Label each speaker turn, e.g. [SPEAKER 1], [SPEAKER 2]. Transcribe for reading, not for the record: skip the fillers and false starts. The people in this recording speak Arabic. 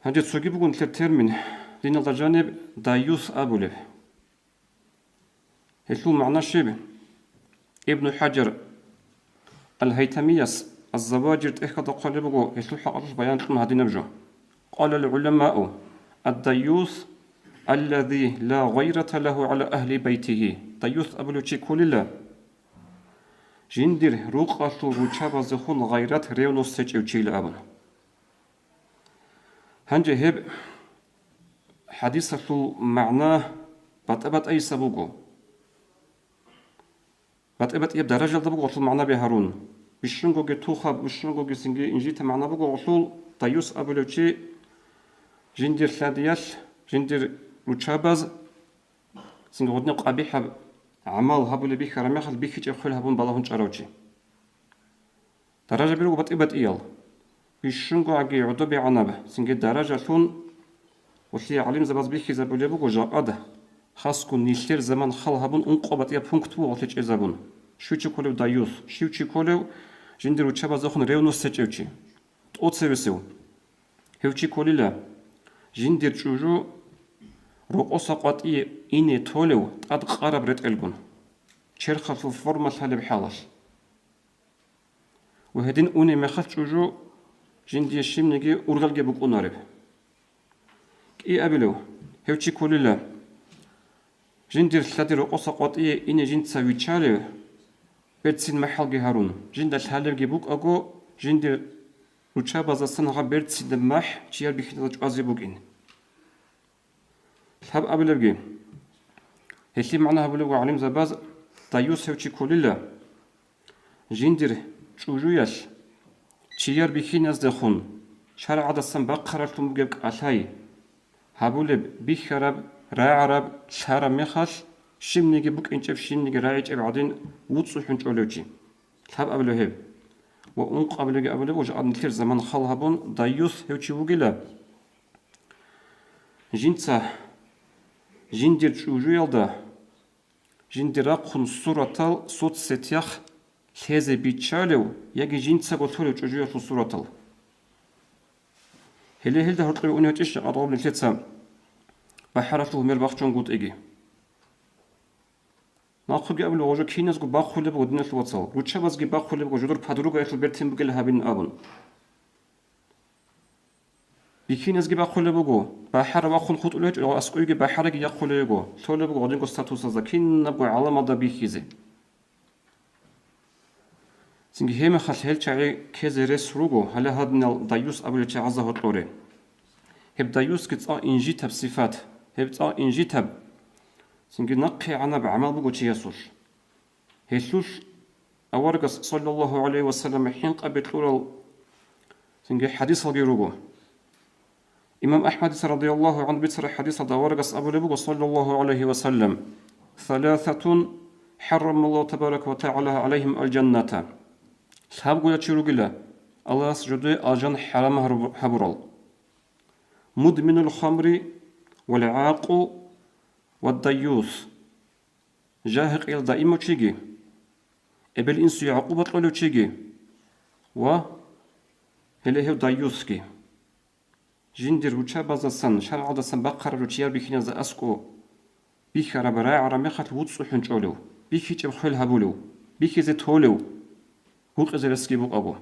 [SPEAKER 1] هنجد سوقي بقول الترمين لين الجانب دايوث أبولف هلو معنى شبه ابن حجر الهيثميس الزواجر تأخذ قلبه هلو حقق بيان لنا هذه نبجه قال العلماء الديوث الذي لا غيرة له على أهل بيته ديوث أبولو كل الله جندر روقة روشابة زخون غيرت ريونو سيجيو تشيل أبن هنجي هب حديثة معناه بطبط أي سبوغو بطبط يب درجة دبوغو غطل معناه بهارون بشنغو جي توخب بشنغو جي سنجي إنجيت معناه بوغو غطل ديوث أبولو تشي جندر ثاديال جندر روشاباز سنجي غدني قبيحة عمل هبول بيخ رميخل بيخ يجخل هبون بالهون شراوشي درجة بيرو بطيبت إيال بيشنغو عجي عدو بعنابه سنجي درجة ثون وثي علم زباز بيخ زبولي بوغو جاقاده خاص كون نيشتر زمان خل هبون انقوبت إيا بونكتو وغتيج إزابون شوچي كولو دايوث شوچي كولو جندر وچابا زخون ريونو سيچيوچي تقوتسيوسيو هوچي كولي لا جندر چوجو رؤوس قطعي إني تولو قد قرب رت الجون شرخة في فورمة هذا بحالش وهدين أوني مخف شجو جندي الشيم نجي أورغل جبوك أنارب إيه قبله هوتشي كل لا جندي الثلاثة رؤوس قطعي إني جند سوي تشالو بيرتسين محل جهارون جند الثلاثة جبوك أجو جندي روتشا بزاسن بيرتسين دمح تيار بيخدج أزيبوكين الحب أبلغي هلي معناها بلغو علم زباز دايوس هوتشي كوليلا جندر شوجوياش تشيار بيخي نزدخون شارع عدسان بقررتم بجبك أتاي هبولب بيخرب راعرب شارع مخاش شمنيجي بوك انشف شمنيجي رايج ابعدين وتصوحن شولوشي الحب أبلغي وأنق أبلغي أبلغو جاء نكير زمان خالهبون دايوس هوتشي وغيلا جنسا جندر شوجويالدا جندر قن صورتال صوت ستيخ لهذا بيتشالو يجي جنسا قطولو شوجويال في صورتال هل ده هرقي أنه تيش أضرب للتسام بحرفه مربخشون قط إجي ناخذ قبل وجو كينس قو باخذ بودنا الوصل وتشابز قو باخذ بودنا جدور بحضروا قايت البرتين بقلها بين أبن بيكينز جي باخول بوجو بحر باخول خط ولج أو أسقي جي بحر جي يخول يجو ثول بوجو عدين قصتوس زكين نبغى علامة ده بيخيزه سنجي هم خلهل شعري كزرس روجو هلا هاد من دايوس قبل تعزه هطلوري هب دايوس كتأ إنجي تب صفات هب تأ إنجي تب سنجي نقي عنا بعمل بوجو تياسوش هيسوش أورجس صلى الله عليه وسلم حين قبل طول سنجي حديث الجروجو إمام أحمد رضي الله عنه بيتر حديث دورقس أبو لبوغ صلى الله عليه وسلم ثلاثة حرم الله تبارك وتعالى عليهم الجنة سابقوا يتشيروا قلا الله سجد الجنة حرام حبرال مدمن الخمر والعاق والديوث جاهق إلى دائما تشيجي إبل إنسو يعقوبة قلو تشيجي و هله ديوثكي جندر وچا بازسن شرع عدسن بقر روچيار بيخينا ز اسكو بيخرا برا عرمخت وصو حنچولو بيخي چبخل هبولو بيخي ز تولو هو قزرسكي بو ابو